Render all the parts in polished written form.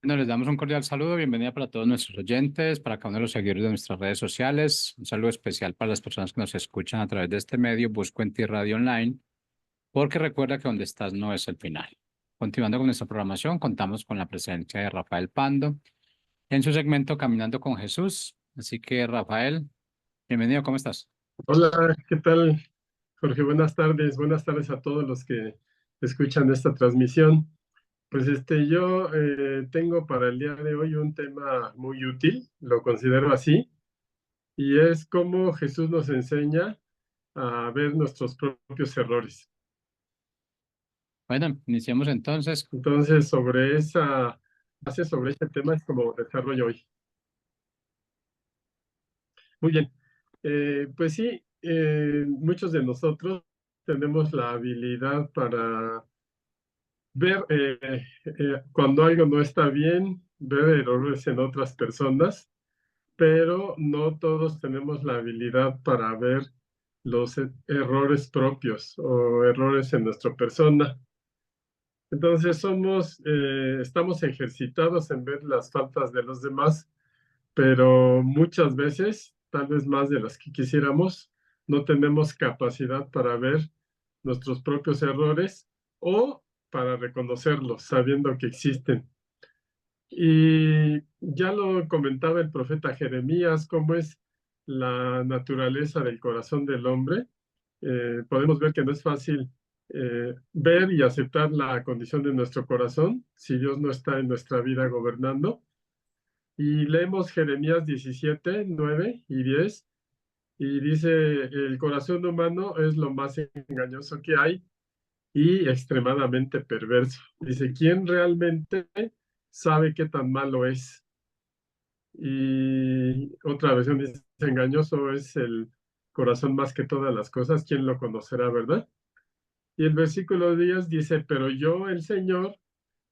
Bueno, les damos un cordial saludo, bienvenida para todos nuestros oyentes, para cada uno de los seguidores de nuestras redes sociales. Un saludo especial para las personas que nos escuchan a través de este medio, Busco en Ti Radio Online, porque recuerda que donde estás no es el final. Continuando con nuestra programación, contamos con la presencia de Rafael Pando en su segmento Caminando con Jesús. Así que, Rafael, bienvenido, ¿cómo estás? Hola, ¿qué tal, Jorge? Buenas tardes. Buenas tardes a todos los que escuchan esta transmisión. Pues yo tengo para el día de hoy un tema muy útil, lo considero así, y es cómo Jesús nos enseña a ver nuestros propios errores. Bueno, iniciamos entonces. Entonces, sobre esa base, sobre este tema es como desarrollo hoy. Muy bien. Pues sí, muchos de nosotros tenemos la habilidad para ver cuando algo no está bien, ver errores en otras personas, pero no todos tenemos la habilidad para ver los errores propios o errores en nuestra persona. Entonces estamos ejercitados en ver las faltas de los demás, pero muchas veces, tal vez más de las que quisiéramos, no tenemos capacidad para ver nuestros propios errores o para reconocerlos, sabiendo que existen. Y ya lo comentaba el profeta Jeremías, cómo es la naturaleza del corazón del hombre. Podemos ver que no es fácil ver y aceptar la condición de nuestro corazón si Dios no está en nuestra vida gobernando. Y leemos Jeremías 17, 9 y 10, y dice, el corazón humano es lo más engañoso que hay y extremadamente perverso. Dice, ¿quién realmente sabe qué tan malo es? Y otra versión dice, engañoso es el corazón más que todas las cosas, ¿quién lo conocerá, verdad? Y el versículo 10 dice, pero yo, el Señor,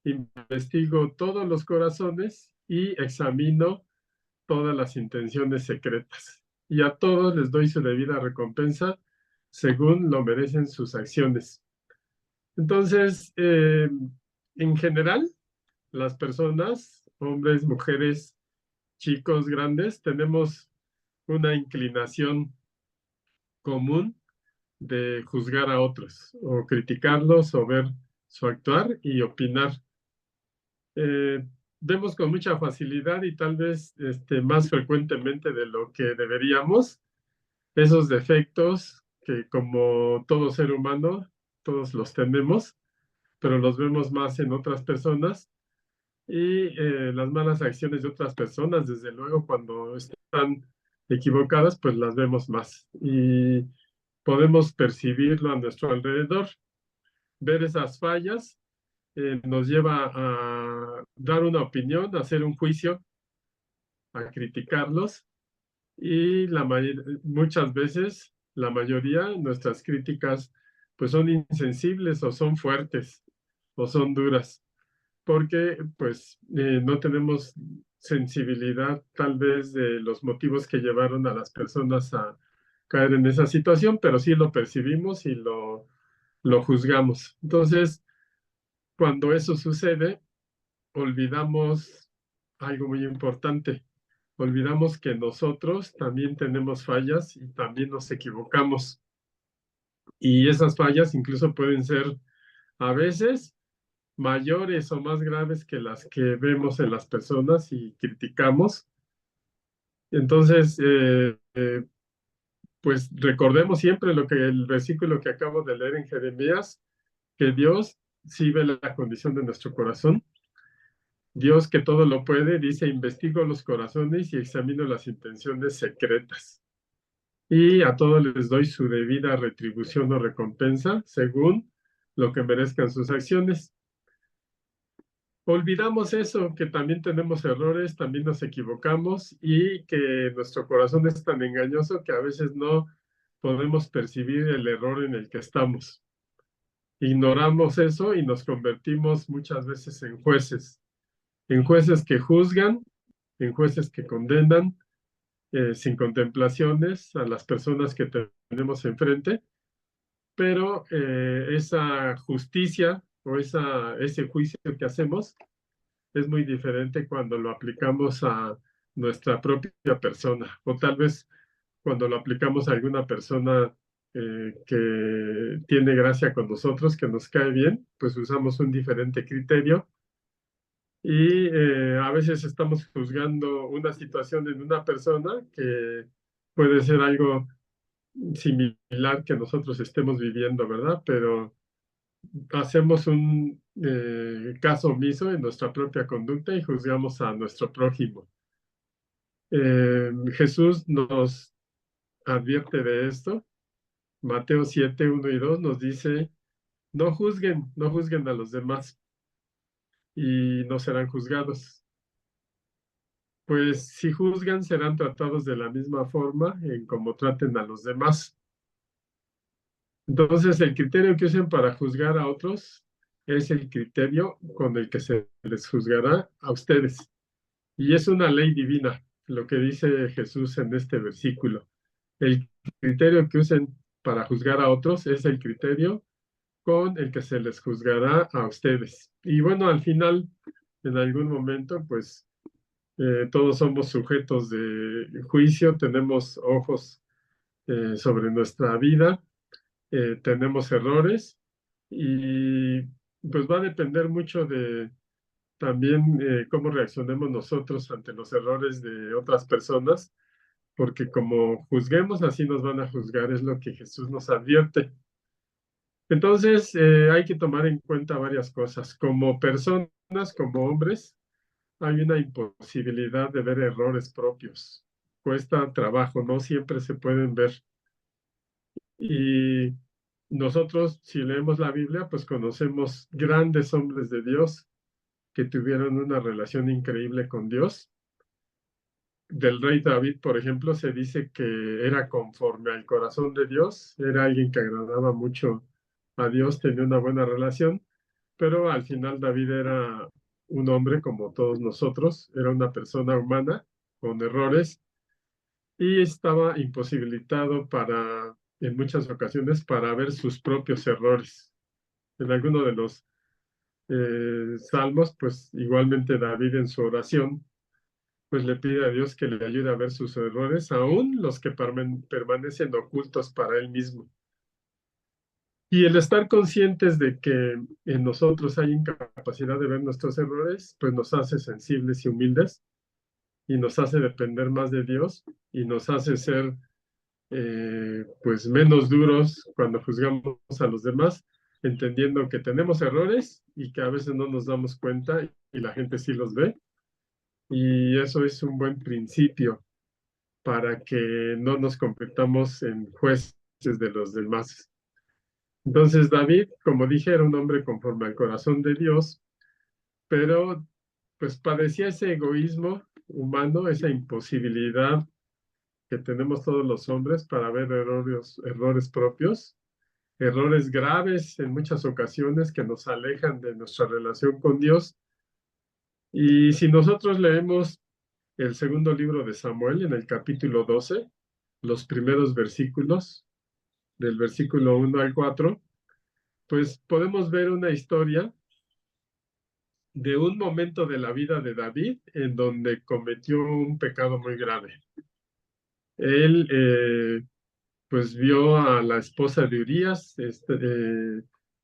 investigo todos los corazones y examino todas las intenciones secretas. Y a todos les doy su debida recompensa según lo merecen sus acciones. Entonces, en general, las personas, hombres, mujeres, chicos, grandes, tenemos una inclinación común de juzgar a otros o criticarlos o ver su actuar y opinar. Eh, Vemos con mucha facilidad y tal vez más frecuentemente de lo que deberíamos esos defectos que como todo ser humano, todos los tenemos, pero los vemos más en otras personas y las malas acciones de otras personas, desde luego, cuando están equivocadas, pues las vemos más y podemos percibirlo a nuestro alrededor. Ver esas fallas nos lleva a dar una opinión, a hacer un juicio, a criticarlos y muchas veces, la mayoría, nuestras críticas pues son insensibles o son fuertes o son duras, porque pues no tenemos sensibilidad tal vez de los motivos que llevaron a las personas a caer en esa situación, pero sí lo percibimos y lo juzgamos. Entonces, cuando eso sucede, olvidamos algo muy importante. Olvidamos que nosotros también tenemos fallas y también nos equivocamos. Y esas fallas incluso pueden ser a veces mayores o más graves que las que vemos en las personas y criticamos. Entonces, pues recordemos siempre lo que el versículo que acabo de leer en Jeremías, que Dios sí ve la condición de nuestro corazón. Dios que todo lo puede, dice, investigo los corazones y examino las intenciones secretas. Y a todos les doy su debida retribución o recompensa según lo que merezcan sus acciones. Olvidamos eso, que también tenemos errores, también nos equivocamos y que nuestro corazón es tan engañoso que a veces no podemos percibir el error en el que estamos. Ignoramos eso y nos convertimos muchas veces en jueces que juzgan, en jueces que condenan, sin contemplaciones a las personas que tenemos enfrente, pero esa justicia o ese juicio que hacemos es muy diferente cuando lo aplicamos a nuestra propia persona, o tal vez cuando lo aplicamos a alguna persona que tiene gracia con nosotros, que nos cae bien, pues usamos un diferente criterio y a veces estamos juzgando una situación en una persona que puede ser algo similar que nosotros estemos viviendo, ¿verdad? Pero hacemos un caso omiso en nuestra propia conducta y juzgamos a nuestro prójimo. Jesús nos advierte de esto. Mateo 7, 1 y 2 nos dice, no juzguen a los demás y no serán juzgados. Pues si juzgan, serán tratados de la misma forma en como traten a los demás. Entonces, el criterio que usen para juzgar a otros es el criterio con el que se les juzgará a ustedes. Y es una ley divina, lo que dice Jesús en este versículo. El criterio que usen para juzgar a otros es el criterio con el que se les juzgará a ustedes. Y bueno, al final, en algún momento, pues todos somos sujetos de juicio, tenemos ojos sobre nuestra vida, tenemos errores y pues va a depender mucho de también cómo reaccionemos nosotros ante los errores de otras personas, porque como juzguemos, así nos van a juzgar, es lo que Jesús nos advierte. Entonces, hay que tomar en cuenta varias cosas. Como personas, como hombres, hay una imposibilidad de ver errores propios. Cuesta trabajo, no siempre se pueden ver. Y nosotros, si leemos la Biblia, pues conocemos grandes hombres de Dios que tuvieron una relación increíble con Dios. Del rey David, por ejemplo, se dice que era conforme al corazón de Dios, era alguien que agradaba mucho a Dios, tenía una buena relación, pero al final David era un hombre como todos nosotros, era una persona humana con errores y estaba imposibilitado para, en muchas ocasiones, para ver sus propios errores. En alguno de los salmos, pues igualmente David en su oración pues le pide a Dios que le ayude a ver sus errores, aún los que permanecen ocultos para él mismo. Y el estar conscientes de que en nosotros hay incapacidad de ver nuestros errores, pues nos hace sensibles y humildes y nos hace depender más de Dios y nos hace ser pues menos duros cuando juzgamos a los demás, entendiendo que tenemos errores y que a veces no nos damos cuenta y la gente sí los ve. Y eso es un buen principio para que no nos convirtamos en jueces de los demás. Entonces David, como dije, era un hombre conforme al corazón de Dios, pero pues padecía ese egoísmo humano, esa imposibilidad que tenemos todos los hombres para ver errores propios, errores graves en muchas ocasiones que nos alejan de nuestra relación con Dios. Y si nosotros leemos el segundo libro de Samuel en el capítulo 12, los primeros versículos, del versículo 1 al 4, pues podemos ver una historia de un momento de la vida de David en donde cometió un pecado muy grave. Él, pues, vio a la esposa de Urías.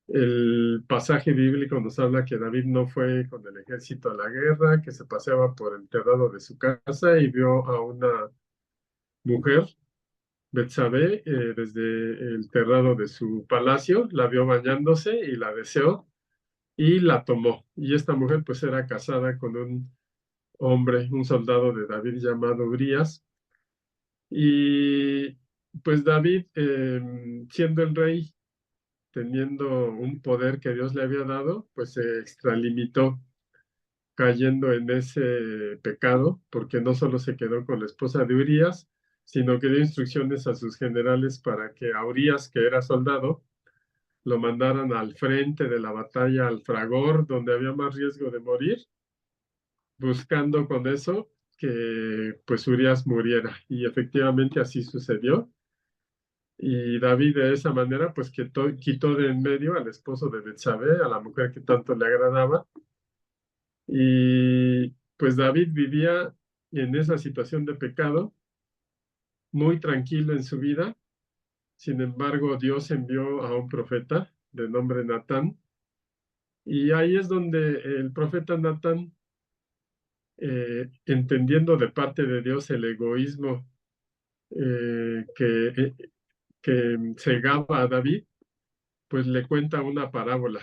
El pasaje bíblico nos habla que David no fue con el ejército a la guerra, que se paseaba por el terrado de su casa y vio a una mujer, Betsabé, desde el terrado de su palacio, la vio bañándose y la deseó y la tomó. Y esta mujer pues era casada con un hombre, un soldado de David llamado Urías. Y pues David, siendo el rey, teniendo un poder que Dios le había dado, pues se extralimitó cayendo en ese pecado, porque no solo se quedó con la esposa de Urías, sino que dio instrucciones a sus generales para que a Urías, que era soldado, lo mandaran al frente de la batalla, al fragor, donde había más riesgo de morir, buscando con eso que pues Urías muriera. Y efectivamente así sucedió. Y David de esa manera pues quitó de en medio al esposo de Betsabé, a la mujer que tanto le agradaba, Y pues David vivía en esa situación de pecado, muy tranquilo en su vida. Sin embargo, Dios envió a un profeta de nombre Natán. Y ahí es donde el profeta Natán, entendiendo de parte de Dios el egoísmo eh, que, eh, que cegaba a David, pues le cuenta una parábola.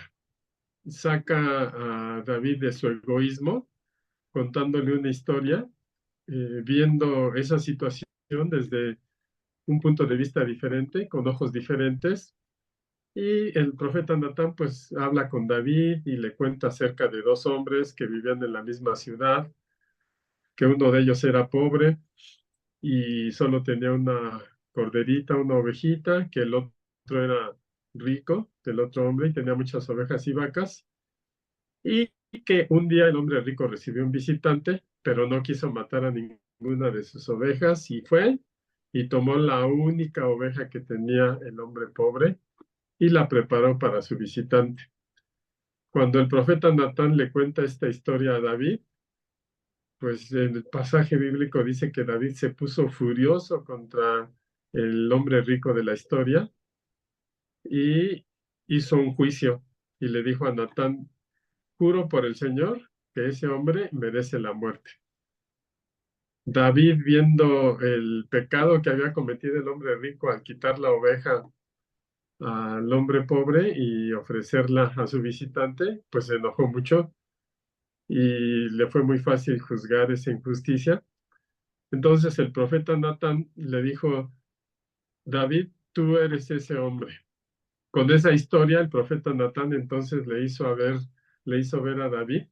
Saca a David de su egoísmo, contándole una historia, viendo esa situación desde un punto de vista diferente, con ojos diferentes. Y el profeta Natán pues habla con David y le cuenta acerca de dos hombres que vivían en la misma ciudad, que uno de ellos era pobre y solo tenía una corderita, una ovejita, que el otro era rico, el otro hombre, y tenía muchas ovejas y vacas, y que un día el hombre rico recibió un visitante, pero no quiso matar a ninguna de sus ovejas y fue y tomó la única oveja que tenía el hombre pobre y la preparó para su visitante. Cuando el profeta Natán le cuenta esta historia a David, pues el pasaje bíblico dice que David se puso furioso contra el hombre rico de la historia y hizo un juicio y le dijo a Natán: juro por el Señor que ese hombre merece la muerte. David, viendo el pecado que había cometido el hombre rico al quitar la oveja al hombre pobre y ofrecerla a su visitante, pues se enojó mucho y le fue muy fácil juzgar esa injusticia. Entonces el profeta Natán le dijo: David, tú eres ese hombre. Con esa historia, el profeta Natán entonces le hizo ver a David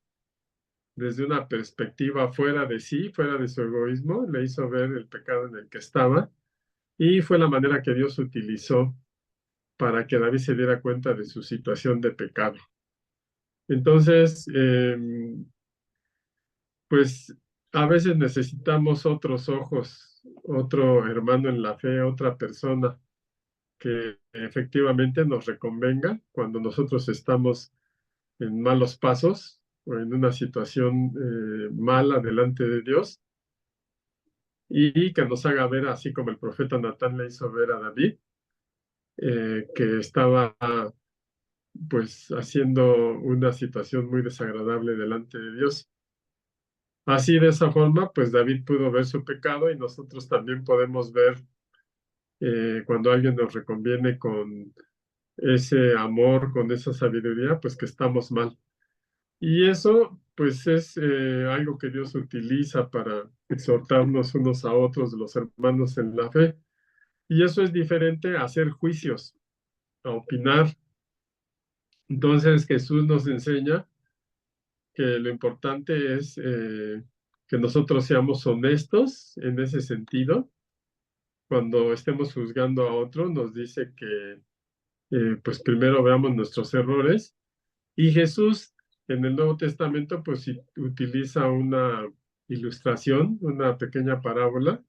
desde una perspectiva fuera de sí, fuera de su egoísmo, le hizo ver el pecado en el que estaba, y fue la manera que Dios utilizó para que David se diera cuenta de su situación de pecado. Entonces, pues a veces necesitamos otros ojos, otro hermano en la fe, otra persona que efectivamente nos reconvenga cuando nosotros estamos en malos pasos o en una situación mala delante de Dios, y que nos haga ver, así como el profeta Natán le hizo ver a David, que estaba pues haciendo una situación muy desagradable delante de Dios. Así, de esa forma, pues David pudo ver su pecado y nosotros también podemos ver cuando alguien nos reconviene con ese amor, con esa sabiduría, pues que estamos mal. Y eso, pues es algo que Dios utiliza para exhortarnos unos a otros, los hermanos en la fe. Y eso es diferente a hacer juicios, a opinar. Entonces Jesús nos enseña que lo importante es que nosotros seamos honestos en ese sentido. Cuando estemos juzgando a otro, nos dice que pues primero veamos nuestros errores. Y Jesús en el Nuevo Testamento pues utiliza una ilustración, una pequeña parábola,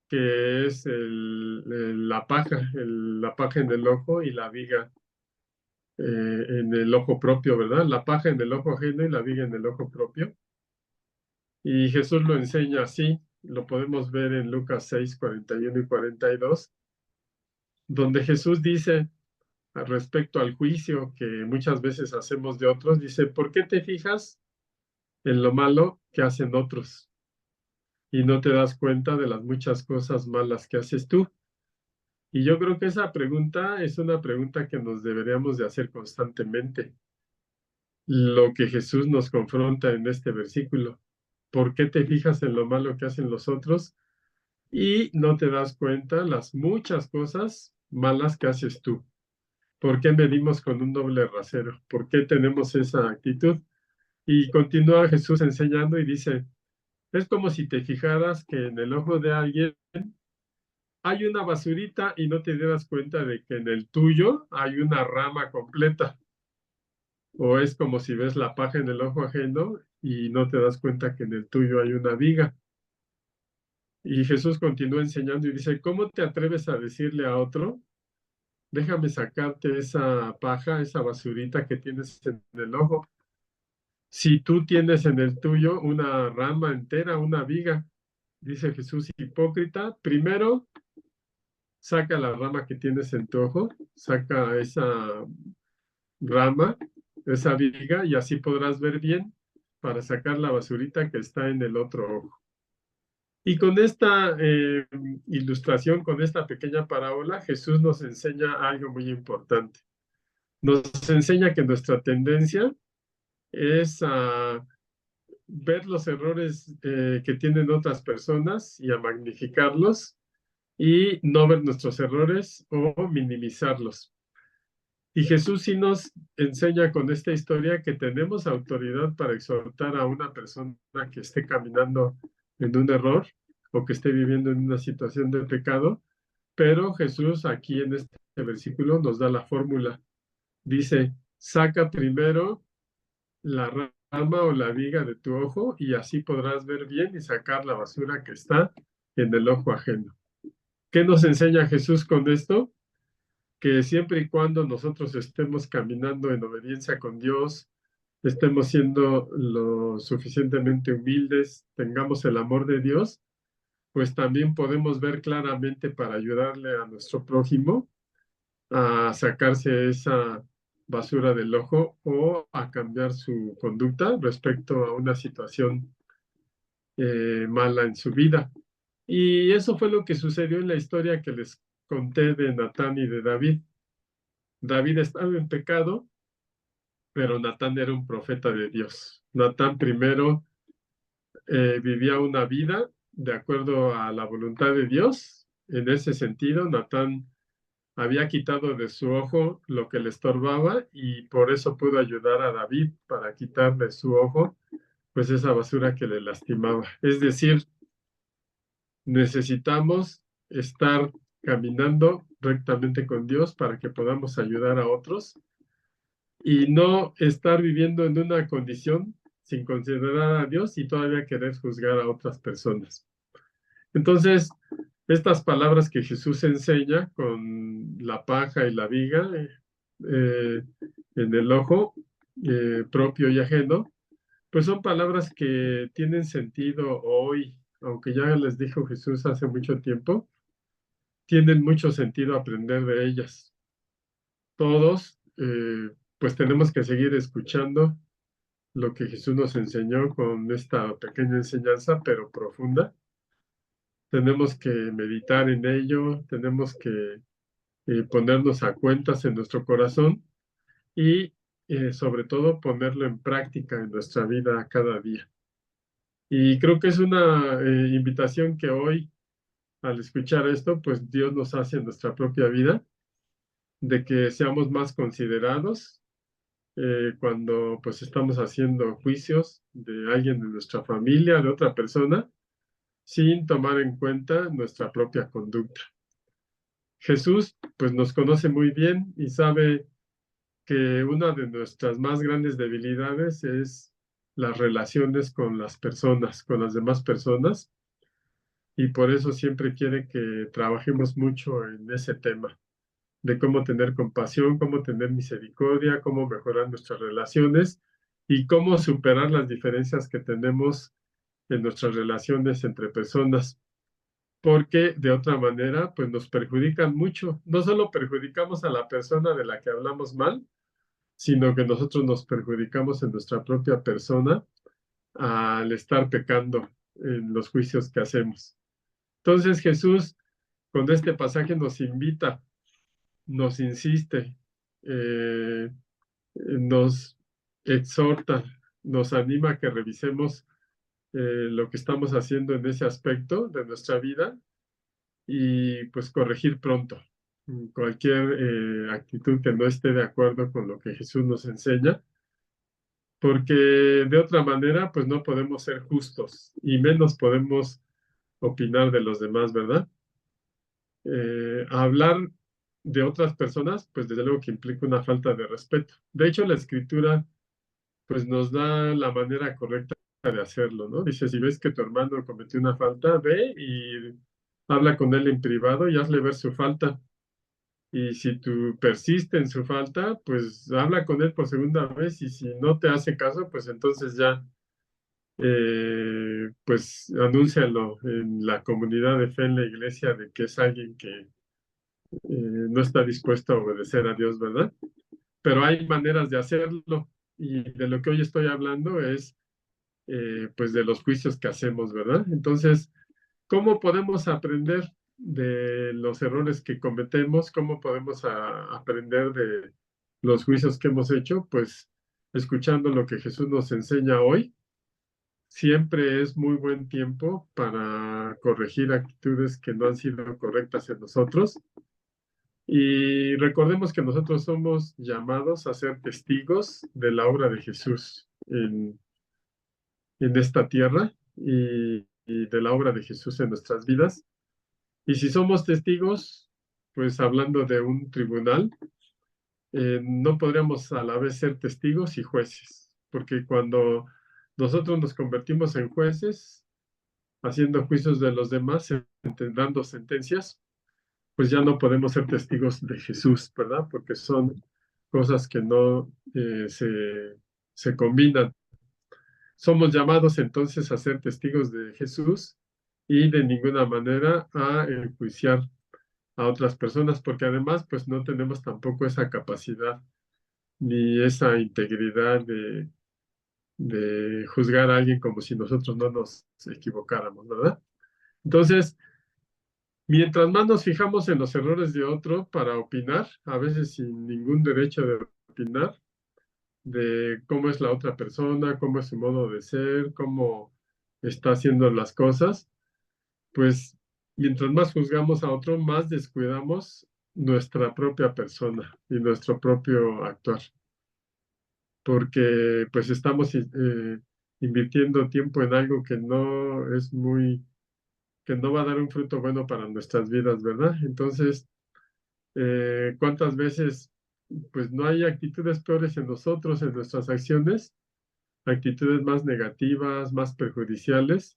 que es la paja, la paja en el ojo y la viga en el ojo propio, ¿verdad? La paja en el ojo ajeno y la viga en el ojo propio. Y Jesús lo enseña así, lo podemos ver en Lucas 6, 41 y 42, donde Jesús dice al respecto al juicio que muchas veces hacemos de otros, dice: ¿por qué te fijas en lo malo que hacen otros y no te das cuenta de las muchas cosas malas que haces tú? Y yo creo que esa pregunta es una pregunta que nos deberíamos de hacer constantemente. Lo que Jesús nos confronta en este versículo: ¿por qué te fijas en lo malo que hacen los otros y no te das cuenta las muchas cosas malas que haces tú? ¿Por qué medimos con un doble rasero? ¿Por qué tenemos esa actitud? Y continúa Jesús enseñando y dice: es como si te fijaras que en el ojo de alguien hay una basurita y no te dieras cuenta de que en el tuyo hay una rama completa. O es como si ves la paja en el ojo ajeno y no te das cuenta que en el tuyo hay una viga. Y Jesús continúa enseñando y dice: ¿cómo te atreves a decirle a otro: déjame sacarte esa paja, esa basurita que tienes en el ojo? Si tú tienes en el tuyo una rama entera, una viga, dice Jesús, hipócrita, primero saca la rama que tienes en tu ojo, saca esa rama, esa viga, y así podrás ver bien para sacar la basurita que está en el otro ojo. Y con esta ilustración, con esta pequeña parábola, Jesús nos enseña algo muy importante. Nos enseña que nuestra tendencia es a ver los errores que tienen otras personas y a magnificarlos y no ver nuestros errores o minimizarlos. Y Jesús sí nos enseña con esta historia que tenemos autoridad para exhortar a una persona que esté caminando en un error o que esté viviendo en una situación de pecado, pero Jesús aquí en este versículo nos da la fórmula. Dice, saca primero la rama o la viga de tu ojo y así podrás ver bien y sacar la basura que está en el ojo ajeno. ¿Qué nos enseña Jesús con esto? Que siempre y cuando nosotros estemos caminando en obediencia con Dios, estemos siendo lo suficientemente humildes, tengamos el amor de Dios, pues también podemos ver claramente para ayudarle a nuestro prójimo a sacarse esa basura del ojo o a cambiar su conducta respecto a una situación mala en su vida. Y eso fue lo que sucedió en la historia que les conté de Natán y de David. David estaba en pecado, pero Natán era un profeta de Dios. Natán primero vivía una vida de acuerdo a la voluntad de Dios. En ese sentido, Natán había quitado de su ojo lo que le estorbaba y por eso pudo ayudar a David para quitar de su ojo pues esa basura que le lastimaba. Es decir, necesitamos estar caminando rectamente con Dios para que podamos ayudar a otros y no estar viviendo en una condición sin considerar a Dios y todavía querer juzgar a otras personas. Entonces, estas palabras que Jesús enseña con la paja y la viga eh, en el ojo propio y ajeno, pues son palabras que tienen sentido hoy, aunque ya les dijo Jesús hace mucho tiempo, tienen mucho sentido aprender de ellas. Todos, pues tenemos que seguir escuchando lo que Jesús nos enseñó con esta pequeña enseñanza, pero profunda. Tenemos que meditar en ello, tenemos que ponernos a cuentas en nuestro corazón y sobre todo ponerlo en práctica en nuestra vida cada día. Y creo que es una invitación que hoy, al escuchar esto, pues Dios nos hace en nuestra propia vida, de que seamos más considerados cuando pues estamos haciendo juicios de alguien de nuestra familia, de otra persona, sin tomar en cuenta nuestra propia conducta. Jesús pues nos conoce muy bien y sabe que una de nuestras más grandes debilidades es las relaciones con las personas, con las demás personas, y por eso siempre quiere que trabajemos mucho en ese tema de cómo tener compasión, cómo tener misericordia, cómo mejorar nuestras relaciones y cómo superar las diferencias que tenemos en nuestras relaciones entre personas, porque de otra manera, pues nos perjudican mucho. No solo perjudicamos a la persona de la que hablamos mal, sino que nosotros nos perjudicamos en nuestra propia persona al estar pecando en los juicios que hacemos. Entonces Jesús con este pasaje nos invita, nos insiste, nos exhorta, nos anima a que revisemos lo que estamos haciendo en ese aspecto de nuestra vida y pues corregir pronto cualquier actitud que no esté de acuerdo con lo que Jesús nos enseña, porque de otra manera pues no podemos ser justos y menos podemos opinar de los demás, ¿verdad? Hablar de otras personas, pues desde luego que implica una falta de respeto. De hecho, la escritura pues nos da la manera correcta de hacerlo, ¿no? Dice, si ves que tu hermano cometió una falta, ve y habla con él en privado y hazle ver su falta. Y si tú persiste en su falta, pues habla con él por segunda vez y si no te hace caso, pues entonces ya, pues anúncialo en la comunidad de fe en la iglesia de que es alguien que no está dispuesto a obedecer a Dios, ¿verdad? Pero hay maneras de hacerlo y de lo que hoy estoy hablando es pues de los juicios que hacemos, ¿verdad? Entonces, ¿cómo podemos aprender de los errores que cometemos? ¿Cómo podemos aprender de los juicios que hemos hecho? Pues escuchando lo que Jesús nos enseña hoy. Siempre es muy buen tiempo para corregir actitudes que no han sido correctas en nosotros. Y recordemos que nosotros somos llamados a ser testigos de la obra de Jesús en esta tierra y de la obra de Jesús en nuestras vidas. Y si somos testigos, pues hablando de un tribunal, no podríamos a la vez ser testigos y jueces, porque cuando nosotros nos convertimos en jueces, haciendo juicios de los demás, dando sentencias, pues ya no podemos ser testigos de Jesús, ¿verdad? Porque son cosas que no se combinan. Somos llamados entonces a ser testigos de Jesús y de ninguna manera a enjuiciar a otras personas, porque además pues no tenemos tampoco esa capacidad ni esa integridad de juzgar a alguien como si nosotros no nos equivocáramos, ¿verdad? Entonces, mientras más nos fijamos en los errores de otro para opinar, a veces sin ningún derecho de opinar, de cómo es la otra persona, cómo es su modo de ser, cómo está haciendo las cosas, pues mientras más juzgamos a otro, más descuidamos nuestra propia persona y nuestro propio actuar, porque pues estamos invirtiendo tiempo en algo que no es que no va a dar un fruto bueno para nuestras vidas, ¿verdad? Entonces, ¿cuántas veces pues no hay actitudes peores en nosotros, en nuestras acciones, actitudes más negativas, más perjudiciales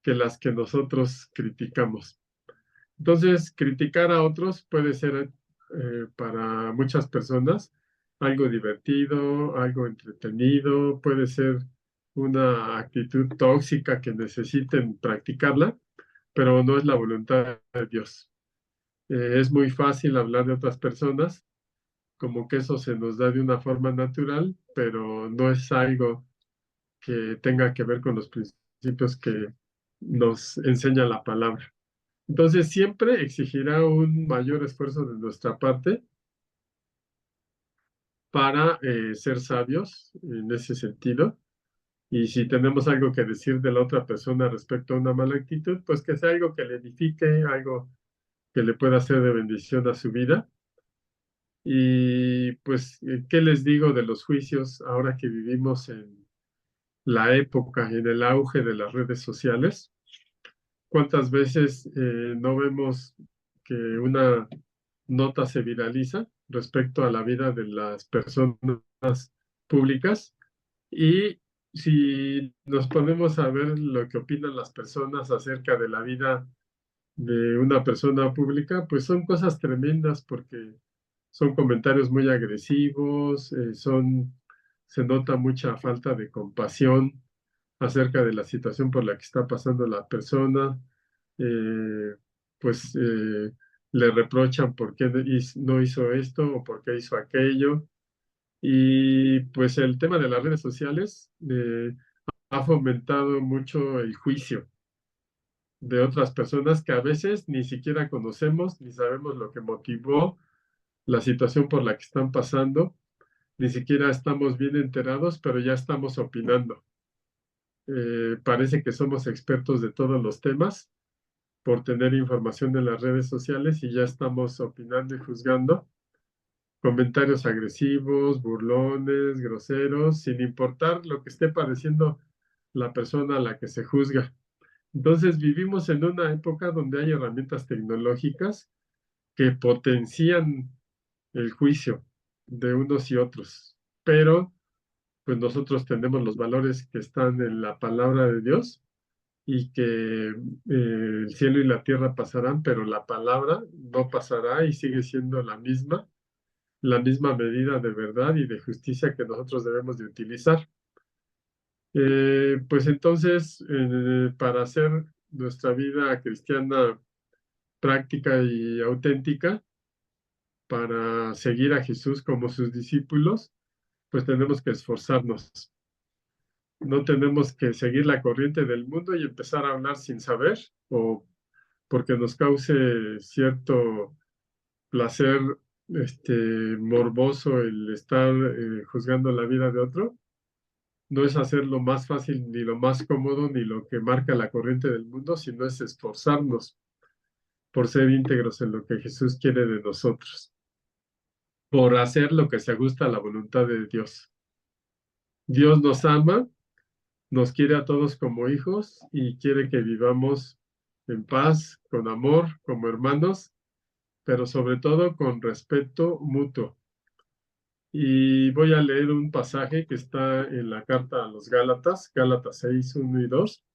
que las que nosotros criticamos? Entonces, criticar a otros puede ser para muchas personas algo divertido, algo entretenido, puede ser una actitud tóxica que necesiten practicarla, pero no es la voluntad de Dios. Es muy fácil hablar de otras personas, como que eso se nos da de una forma natural, pero no es algo que tenga que ver con los principios que nos enseña la palabra. Entonces, siempre exigirá un mayor esfuerzo de nuestra parte para ser sabios en ese sentido. Y si tenemos algo que decir de la otra persona respecto a una mala actitud, pues que sea algo que le edifique, algo que le pueda ser de bendición a su vida. Y pues, ¿qué les digo de los juicios ahora que vivimos en la época, en el auge de las redes sociales? ¿Cuántas veces no vemos que una nota se viraliza respecto a la vida de las personas públicas? Y si nos ponemos a ver lo que opinan las personas acerca de la vida de una persona pública, pues son cosas tremendas porque son comentarios muy agresivos, se nota mucha falta de compasión acerca de la situación por la que está pasando la persona, eh, pues le reprochan por qué no hizo esto o por qué hizo aquello. Y pues el tema de las redes sociales ha fomentado mucho el juicio de otras personas que a veces ni siquiera conocemos ni sabemos lo que motivó la situación por la que están pasando, ni siquiera estamos bien enterados, pero ya estamos opinando. Parece que somos expertos de todos los temas por tener información en las redes sociales y ya estamos opinando y juzgando. Comentarios agresivos, burlones, groseros, sin importar lo que esté padeciendo la persona a la que se juzga. Entonces vivimos en una época donde hay herramientas tecnológicas que potencian el juicio de unos y otros, pero pues nosotros tenemos los valores que están en la palabra de Dios y que el cielo y la tierra pasarán, pero la palabra no pasará y sigue siendo la misma medida de verdad y de justicia que nosotros debemos de utilizar. Pues entonces, para hacer nuestra vida cristiana práctica y auténtica, para seguir a Jesús como sus discípulos, pues tenemos que esforzarnos. No tenemos que seguir la corriente del mundo y empezar a hablar sin saber o porque nos cause cierto placer morboso el estar juzgando la vida de otro. No es hacer lo más fácil, ni lo más cómodo, ni lo que marca la corriente del mundo, sino es esforzarnos por ser íntegros en lo que Jesús quiere de nosotros, por hacer lo que se ajusta a la voluntad de Dios. Dios nos ama, nos quiere a todos como hijos y quiere que vivamos en paz, con amor, como hermanos, pero sobre todo con respeto mutuo. Y voy a leer un pasaje que está en la carta a los Gálatas, Gálatas 6, 1 y 2,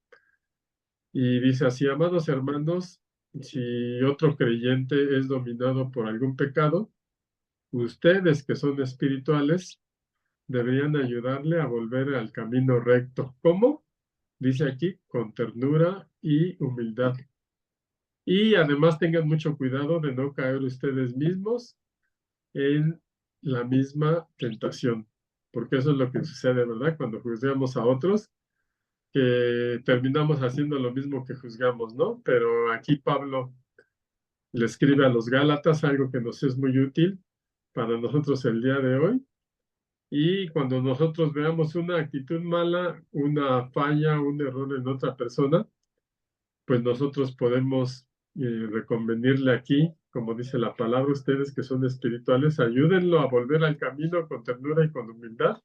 y dice así: amados hermanos, si otro creyente es dominado por algún pecado, ustedes que son espirituales deberían ayudarle a volver al camino recto. ¿Cómo? Dice aquí, con ternura y humildad. Y además tengan mucho cuidado de no caer ustedes mismos en la misma tentación, porque eso es lo que sucede, ¿verdad? Cuando juzgamos a otros, que terminamos haciendo lo mismo que juzgamos, ¿no? Pero aquí Pablo le escribe a los Gálatas algo que nos es muy útil para nosotros el día de hoy. Y cuando nosotros veamos una actitud mala, una falla, un error en otra persona, pues nosotros podemos reconvenirle aquí, como dice la palabra, ustedes que son espirituales, ayúdenlo a volver al camino con ternura y con humildad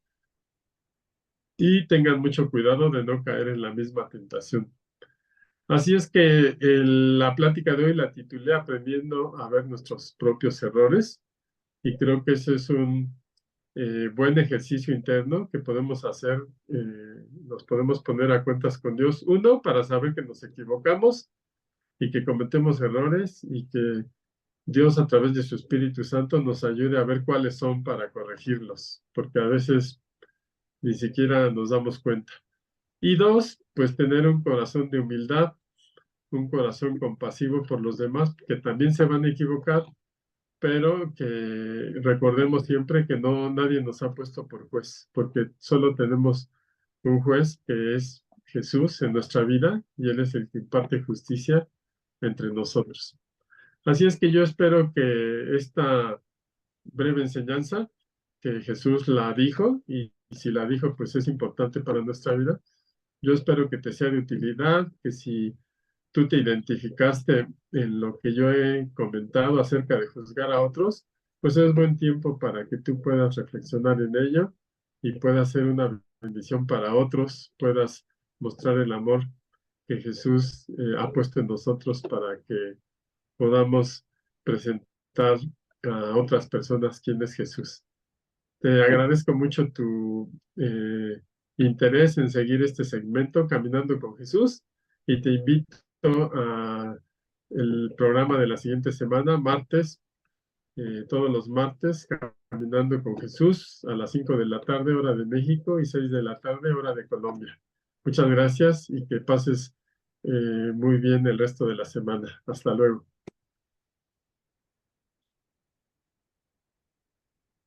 y tengan mucho cuidado de no caer en la misma tentación. Así es que la plática de hoy la titulé Aprendiendo a ver nuestros propios errores y creo que ese es un buen ejercicio interno que podemos hacer, nos podemos poner a cuentas con Dios. Uno, para saber que nos equivocamos y que cometemos errores y que Dios a través de su Espíritu Santo nos ayude a ver cuáles son para corregirlos, porque a veces ni siquiera nos damos cuenta. Y dos, pues tener un corazón de humildad, un corazón compasivo por los demás, que también se van a equivocar, pero que recordemos siempre que no nadie nos ha puesto por juez, porque solo tenemos un juez que es Jesús en nuestra vida y Él es el que imparte justicia entre nosotros. Así es que yo espero que esta breve enseñanza, que Jesús la dijo, y si la dijo, pues es importante para nuestra vida, yo espero que te sea de utilidad, que si tú te identificaste en lo que yo he comentado acerca de juzgar a otros, pues es buen tiempo para que tú puedas reflexionar en ello y puedas ser una bendición para otros, puedas mostrar el amor que Jesús ha puesto en nosotros para que podamos presentar a otras personas quién es Jesús. Te agradezco mucho tu interés en seguir este segmento Caminando con Jesús y te invito a el programa de la siguiente semana, martes, todos los martes, Caminando con Jesús a las 5 de la tarde, hora de México, y 6 de la tarde, hora de Colombia. Muchas gracias y que pases muy bien el resto de la semana. Hasta luego.